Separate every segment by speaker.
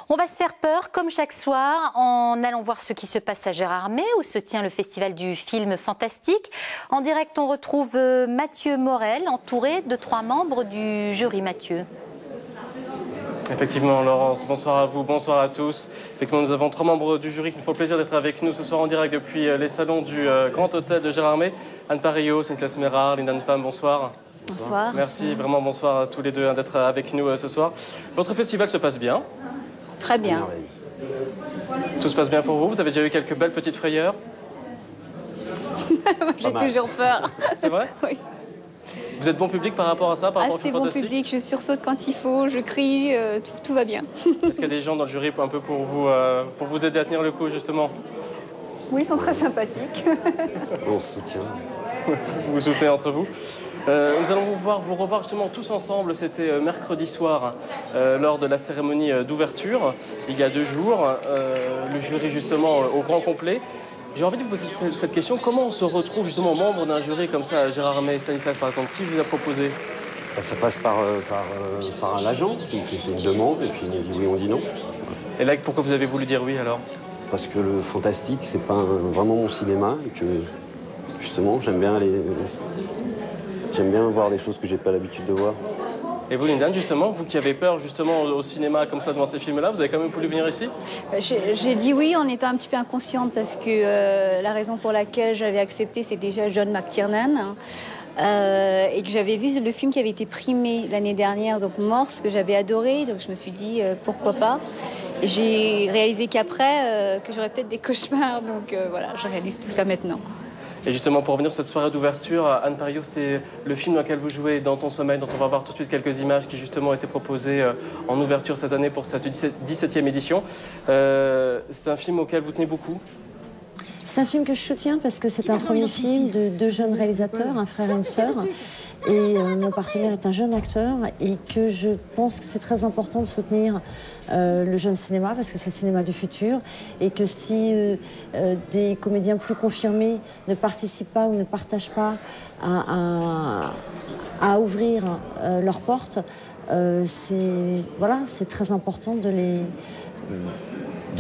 Speaker 1: On va se faire peur, comme chaque soir, en allant voir ce qui se passe à Gérardmer, où se tient le festival du film fantastique. En direct, on retrouve Mathieu Morel, entouré de 3 membres du jury. Mathieu.
Speaker 2: Effectivement, Laurence, bonsoir à vous, bonsoir à tous. Effectivement, nous avons 3 membres du jury qui nous font le plaisir d'être avec nous ce soir en direct depuis les salons du Grand Hôtel de Gérardmer. Anne Parillo, Cynthia Smerard, Linda Nfam, bonsoir.
Speaker 1: Bonsoir.
Speaker 2: Merci, vraiment bonsoir à tous les deux d'être avec nous ce soir. Votre festival se passe bien?
Speaker 1: Très bien.
Speaker 2: Tout se passe bien pour vous? Vous avez déjà eu quelques belles petites frayeurs?
Speaker 3: J'ai toujours peur.
Speaker 2: C'est vrai?
Speaker 3: Oui.
Speaker 2: Vous êtes bon public par rapport à ça, par rapport au
Speaker 3: Assez
Speaker 2: film
Speaker 3: bon
Speaker 2: fantastique?
Speaker 3: public, je sursaute quand il faut, je crie, tout va bien.
Speaker 2: Est-ce qu'il y a des gens dans le jury un peu pour vous aider à tenir le coup, justement?
Speaker 3: Oui, ils sont très sympathiques.
Speaker 4: On se soutient.
Speaker 2: Vous vous soutenez entre vous. Nous allons vous revoir justement tous ensemble. C'était mercredi soir lors de la cérémonie d'ouverture, il y a 2 jours. Le jury justement au grand complet. J'ai envie de vous poser cette question. Comment on se retrouve justement membre d'un jury comme ça à Gérardmer, Stanislas par exemple? Qui vous a proposé?
Speaker 4: Ça passe par un agent qui fait une demande et puis on dit oui, on dit non.
Speaker 2: Et là, pourquoi vous avez voulu dire oui alors?
Speaker 4: Parce que le fantastique, c'est pas vraiment mon cinéma et que justement, j'aime bien voir des choses que j'ai pas l'habitude de voir.
Speaker 2: Et vous, Linda, justement, vous qui avez peur justement au cinéma comme ça devant ces films-là, vous avez quand même voulu venir ici?
Speaker 3: J'ai dit oui en étant un petit peu inconsciente parce que la raison pour laquelle j'avais accepté, c'est déjà John McTiernan. Et que j'avais vu le film qui avait été primé l'année dernière, donc Morse, que j'avais adoré, donc je me suis dit pourquoi pas. Et j'ai réalisé qu'après, que j'aurais peut-être des cauchemars, donc voilà, je réalise tout ça maintenant.
Speaker 2: Et justement, pour revenir sur cette soirée d'ouverture, Anne Parillo, c'était le film dans lequel vous jouez, Dans ton sommeil, dont on va voir tout de suite quelques images qui justement ont été proposées en ouverture cette année pour cette 17e édition. C'est un film auquel vous tenez beaucoup?
Speaker 5: C'est un film que je soutiens parce que c'est un premier film de 2 jeunes réalisateurs, un frère et une sœur. Et mon partenaire est un jeune acteur et que je pense que c'est très important de soutenir le jeune cinéma parce que c'est le cinéma du futur et que si des comédiens plus confirmés ne participent pas ou ne partagent pas à ouvrir leurs portes, c'est très important de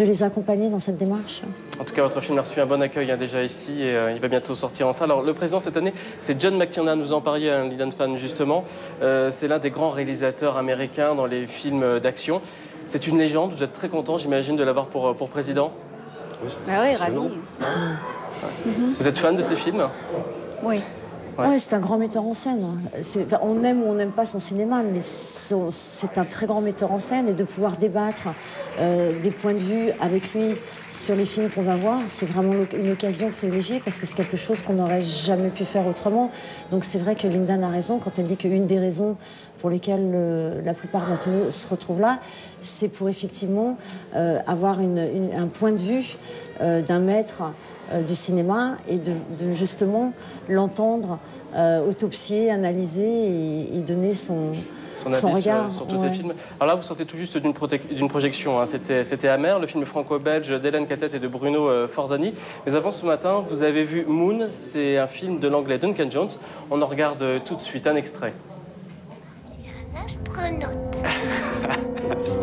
Speaker 5: les accompagner dans cette démarche.
Speaker 2: En tout cas, votre film a reçu un bon accueil déjà ici et il va bientôt sortir en salle. Alors, le président cette année, c'est John McTiernan. Nous en parliez à Linda Nfam justement. C'est l'un des grands réalisateurs américains dans les films d'action. C'est une légende. Vous êtes très content, j'imagine, de l'avoir pour président?
Speaker 3: Ah oui, ravi.
Speaker 2: Vous êtes fan de ces films?
Speaker 3: Oui.
Speaker 5: Ouais. Oui, c'est un grand metteur en scène. On aime ou on n'aime pas son cinéma, mais c'est un très grand metteur en scène. Et de pouvoir débattre des points de vue avec lui sur les films qu'on va voir, c'est vraiment une occasion privilégiée parce que c'est quelque chose qu'on n'aurait jamais pu faire autrement. Donc c'est vrai que Linda a raison quand elle dit qu'une des raisons pour lesquelles la plupart d'entre nous se retrouvent là, c'est pour effectivement avoir un point de vue d'un maître du cinéma et de justement l'entendre autopsier, analyser et donner son
Speaker 2: avis
Speaker 5: regard
Speaker 2: sur tous ces films. Alors là, vous sortez tout juste d'une projection. Hein. C'était Amer, le film franco-belge d'Hélène Cattet et de Bruno Forzani. Mais avant ce matin, vous avez vu Moon. C'est un film de l'anglais Duncan Jones. On en regarde tout de suite un extrait.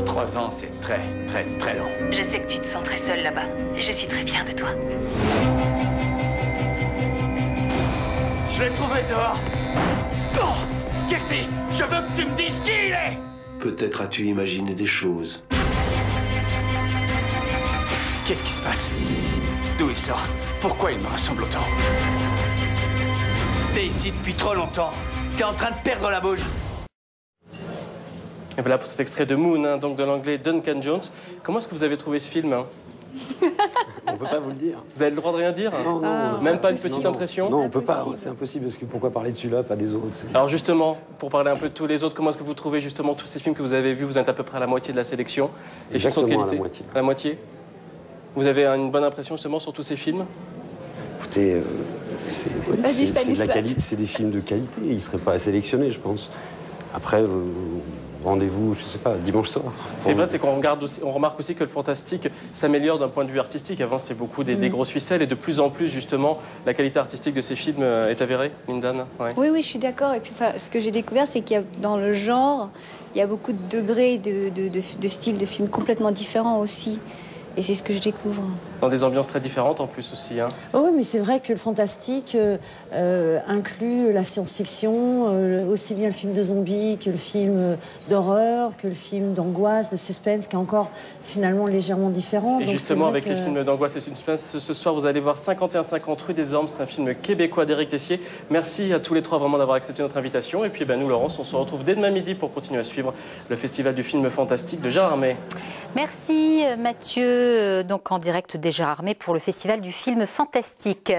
Speaker 6: 3 ans, c'est très, très, très long.
Speaker 7: Je sais que tu te sens très seule là-bas. Je suis très fière de toi.
Speaker 6: Je l'ai trouvé dehors. Oh, Gertie, je veux que tu me dises qui il est.
Speaker 8: Peut-être as-tu imaginé des choses.
Speaker 6: Qu'est-ce qui se passe? D'où il sort? Pourquoi il me ressemble autant? T'es ici depuis trop longtemps. T'es en train de perdre la boule.
Speaker 2: Et voilà pour cet extrait de Moon, hein, donc de l'anglais Duncan Jones. Comment est-ce que vous avez trouvé ce film?
Speaker 4: On ne peut pas vous le dire.
Speaker 2: Vous avez le droit de rien dire?
Speaker 4: Non, non.
Speaker 2: Même pas une petite impression?
Speaker 4: Non, on ne peut pas. C'est impossible parce que pourquoi parler de celui-là, pas des autres?
Speaker 2: Alors justement, pour parler un peu de tous les autres, comment est-ce que vous trouvez justement tous ces films que vous avez vus? Vous êtes à peu près à la moitié de la sélection. Les films sont de
Speaker 4: Exactement
Speaker 2: qualité?
Speaker 4: à la moitié.
Speaker 2: À la moitié? Vous avez une bonne impression justement sur tous ces films?
Speaker 4: Écoutez, c'est des films de qualité. Ils ne seraient pas sélectionnés, je pense. Après, rendez-vous, je sais pas, dimanche soir.
Speaker 2: C'est vrai, c'est qu'on remarque aussi que le fantastique s'améliore d'un point de vue artistique. Avant, c'était beaucoup des grosses ficelles et de plus en plus, justement, la qualité artistique de ces films est avérée, Lindan. Ouais.
Speaker 3: Oui, je suis d'accord. Et puis, ce que j'ai découvert, c'est qu'il y a dans le genre, il y a beaucoup de degrés de styles de films complètement différents aussi. Et c'est ce que je découvre.
Speaker 2: Dans des ambiances très différentes en plus aussi. Hein.
Speaker 5: Oh oui, mais c'est vrai que le fantastique inclut la science-fiction, aussi bien le film de zombies que le film d'horreur, que le film d'angoisse, de suspense, qui est encore finalement légèrement différent.
Speaker 2: Et donc justement, avec les films d'angoisse et suspense, ce soir, vous allez voir 51-50 rue des Ormes. C'est un film québécois d'Éric Tessier. Merci à tous les trois vraiment d'avoir accepté notre invitation. Et puis nous, Laurence, on se retrouve dès demain midi pour continuer à suivre le Festival du film fantastique de Gérard Armé.
Speaker 1: Merci Mathieu, donc en direct des Gérard Armé pour le Festival du film fantastique.